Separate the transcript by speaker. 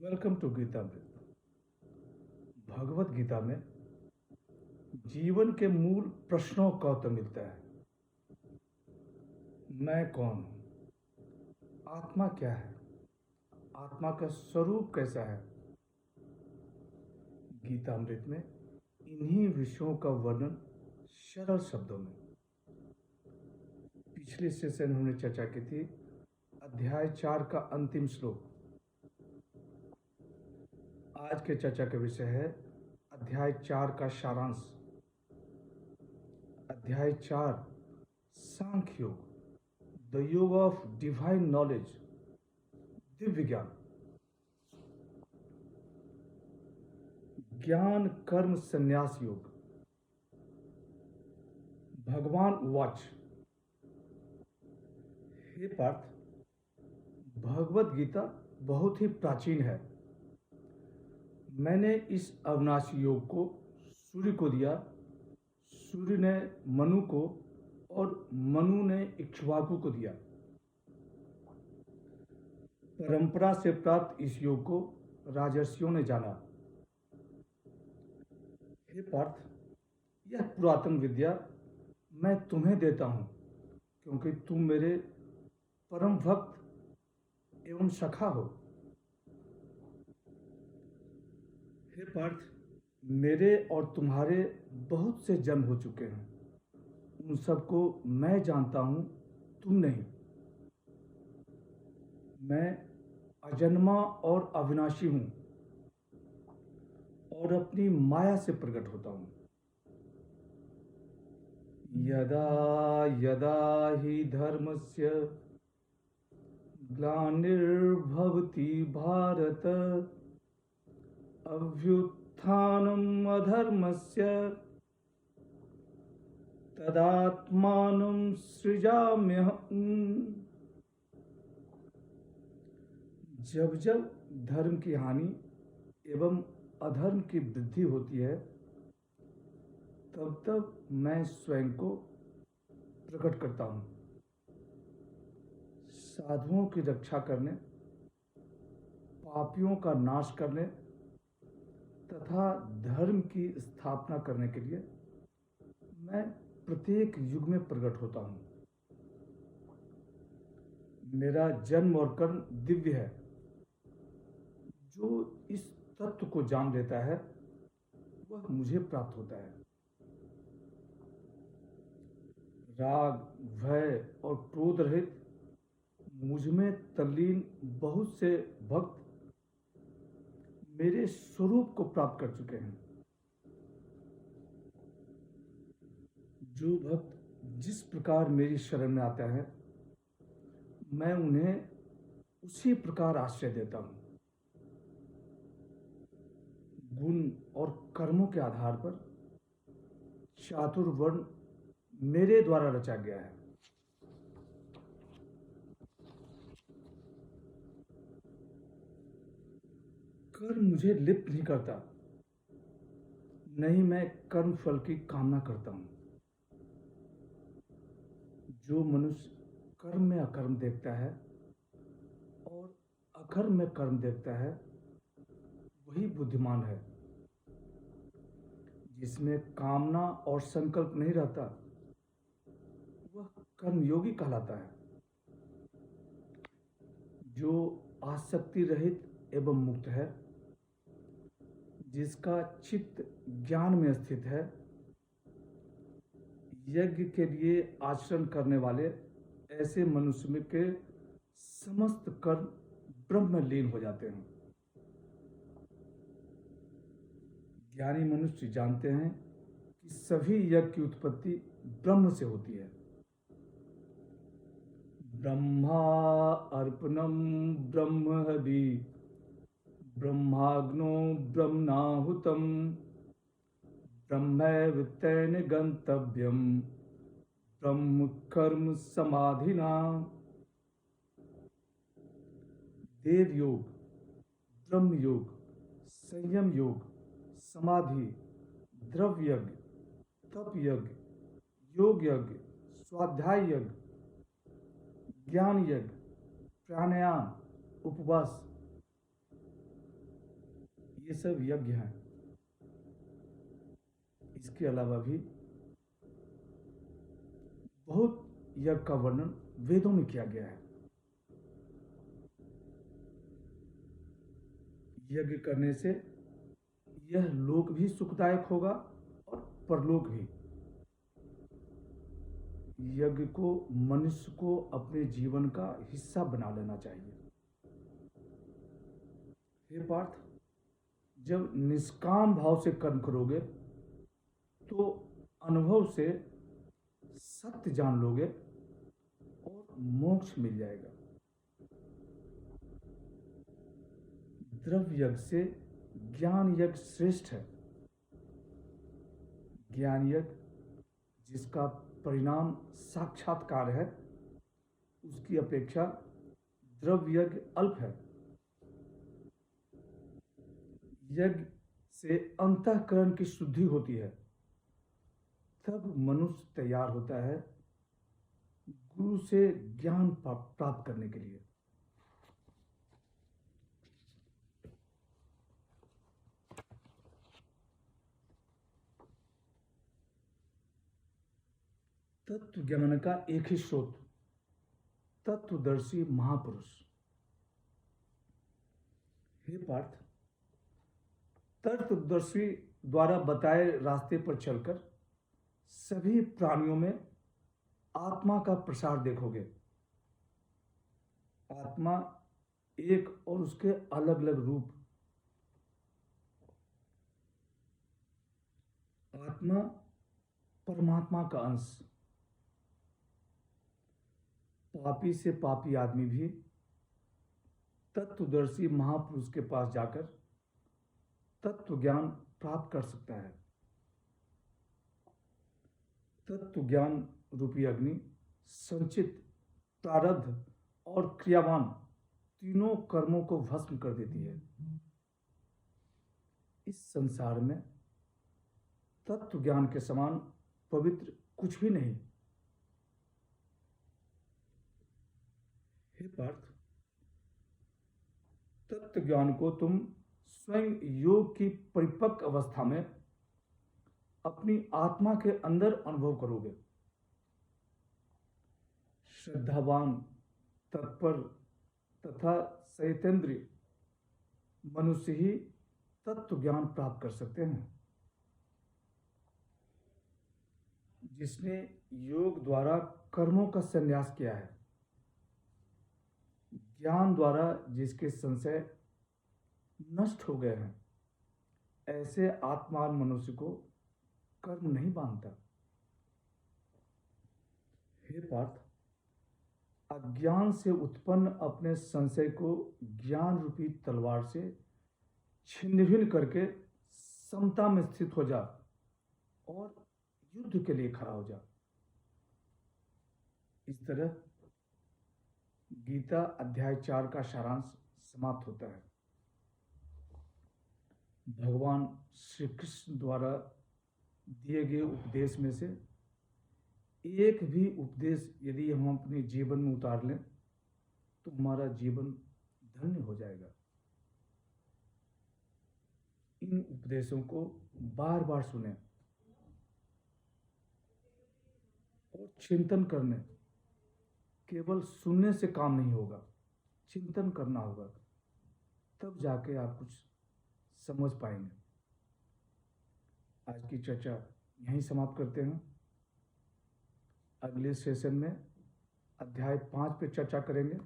Speaker 1: Welcome to Geetamrit. Bhagavad Gita में जीवन के मूल प्रश्नों का उत्तर मिलता है। मैं कौन हूँ? आत्मा क्या है? आत्मा का स्वरूप कैसा है? गीतामृत में इन्हीं विषयों का वर्णन सरल शब्दों में। पिछले सेशन में हमने चर्चा की थी अध्याय 4 का अंतिम श्लोक। आज के चर्चा का विषय है अध्याय 4 का सारांश। अध्याय 4 सांख्य योग, द योग ऑफ डिवाइन नॉलेज, दिव्य ज्ञान। ज्ञान कर्म संन्यास योग। भगवान उवाच, हे पार्थ, भगवत गीता बहुत ही प्राचीन है। मैंने इस अविनाशी योग को सूर्य को दिया, सूर्य ने मनु को और मनु ने इक्ष्वाकु को दिया। परंपरा से प्राप्त इस योग को राजर्षियों ने जाना। हे पार्थ, यह पुरातन विद्या मैं तुम्हें देता हूँ क्योंकि तुम मेरे परम भक्त एवं सखा हो। हे पार्थ, मेरे और तुम्हारे बहुत से जन्म हो चुके हैं। उन सबको मैं जानता हूँ, तुम नहीं। मैं अजन्मा और अविनाशी हूँ और अपनी माया से प्रकट होता हूँ। यदा यदा हि धर्मस्य ग्लानिर्भवति भारत, अभ्युत्थानम् अधर्मस्य तदात्मानं सृजाम्यहम्। जब जब धर्म की हानि एवं अधर्म की वृद्धि होती है, तब तब मैं स्वयं को प्रकट करता हूँ। साधुओं की रक्षा करने, पापियों का नाश करने तथा धर्म की स्थापना करने के लिए मैं प्रत्येक युग में प्रकट होता हूँ। मेरा जन्म और कर्म दिव्य है। जो इस तत्व को जान लेता है वह मुझे प्राप्त होता है। राग, भय और क्रोध रहित मुझ में तल्लीन बहुत से भक्त मेरे स्वरूप को प्राप्त कर चुके हैं। जो भक्त जिस प्रकार मेरी शरण में आता है, मैं उन्हें उसी प्रकार आश्रय देता हूँ। गुण और कर्मों के आधार पर चातुर्वर्ण मेरे द्वारा रचा गया है। कर्म मुझे लिप्त नहीं करता, नहीं मैं कर्म फल की कामना करता हूँ। जो मनुष्य कर्म में अकर्म देखता है और अकर्म में कर्म देखता है, वही बुद्धिमान है। जिसमें कामना और संकल्प नहीं रहता, वह कर्मयोगी कहलाता है। जो आसक्ति रहित एवं मुक्त है, जिसका चित्त ज्ञान में स्थित है, यज्ञ के लिए आचरण करने वाले ऐसे मनुष्य में के समस्त कर्म ब्रह्म में लीन हो जाते हैं। ज्ञानी मनुष्य जानते हैं कि सभी यज्ञ की उत्पत्ति ब्रह्म से होती है। ब्रह्मा अर्पणम ब्रह्म हवि, ब्रह्माग्नो ब्रह्मणाहुतम, ब्रह्मैवतेन गंतव्यम, ब्रह्म कर्म समाधिना। देव योग, ब्रह्म योग, संयम योग, समाधि, द्रव्य यज्ञ, तप यज्ञ, योग यज्ञ, स्वाध्याय यज्ञ, ज्ञान यज्ञ, प्राणायाम, उपवास, ये सब यज्ञ हैं। इसके अलावा भी बहुत यज्ञ का वर्णन वेदों में किया गया है। यज्ञ करने से यह लोक भी सुखदायक होगा और परलोक भी। यज्ञ को मनुष्य को अपने जीवन का हिस्सा बना लेना चाहिए। हे पार्थ, जब निष्काम भाव से कर्म करोगे तो अनुभव से सत्य जान लोगे और मोक्ष मिल जाएगा। द्रव्य यज्ञ से ज्ञान यज्ञ श्रेष्ठ है। ज्ञान यज्ञ जिसका परिणाम साक्षात्कार है, उसकी अपेक्षा द्रव्य यज्ञ अल्प है। यज्ञ से अंतःकरण की शुद्धि होती है, तब मनुष्य तैयार होता है गुरु से ज्ञान प्राप्त करने के लिए। तत्व ज्ञान का एक ही स्रोत तत्वदर्शी महापुरुष। हे पार्थ, तत्वदर्शी द्वारा बताए रास्ते पर चलकर सभी प्राणियों में आत्मा का प्रसार देखोगे। आत्मा एक और उसके अलग अलग रूप। आत्मा परमात्मा का अंश। पापी से पापी आदमी भी तत्वदर्शी महापुरुष के पास जाकर तत्व ज्ञान प्राप्त कर सकता है। तत्व ज्ञान रूपी अग्नि संचित, प्रारब्ध और क्रियावान तीनों कर्मों को भस्म कर देती है। इस संसार में तत्व ज्ञान के समान पवित्र कुछ भी नहीं। हे पार्थ, तत्व ज्ञान को तुम स्वयं योग की परिपक्व अवस्था में अपनी आत्मा के अंदर अनुभव करोगे। श्रद्धावान, तत्पर तथा चैतन्य मनुष्य ही तत्व ज्ञान प्राप्त कर सकते हैं। जिसने योग द्वारा कर्मों का संन्यास किया है, ज्ञान द्वारा जिसके संशय नष्ट हो गए हैं, ऐसे आत्मान मनुष्य को कर्म नहीं बांधता। हे पार्थ, अज्ञान से उत्पन्न अपने संशय को ज्ञान रूपी तलवार से छिन्न भिन्न करके समता में स्थित हो जा और युद्ध के लिए खड़ा हो जा। इस तरह गीता अध्याय 4 का सारांश समाप्त होता है। भगवान श्री कृष्ण द्वारा दिए गए उपदेश में से एक भी उपदेश यदि हम अपने जीवन में उतार लें तो हमारा जीवन धन्य हो जाएगा। इन उपदेशों को बार बार सुने और चिंतन करने। केवल सुनने से काम नहीं होगा, चिंतन करना होगा, तब जाके आप कुछ समझ पाएंगे। आज की चर्चा यहीं समाप्त करते हैं। अगले सेशन में अध्याय 5 पे चर्चा करेंगे।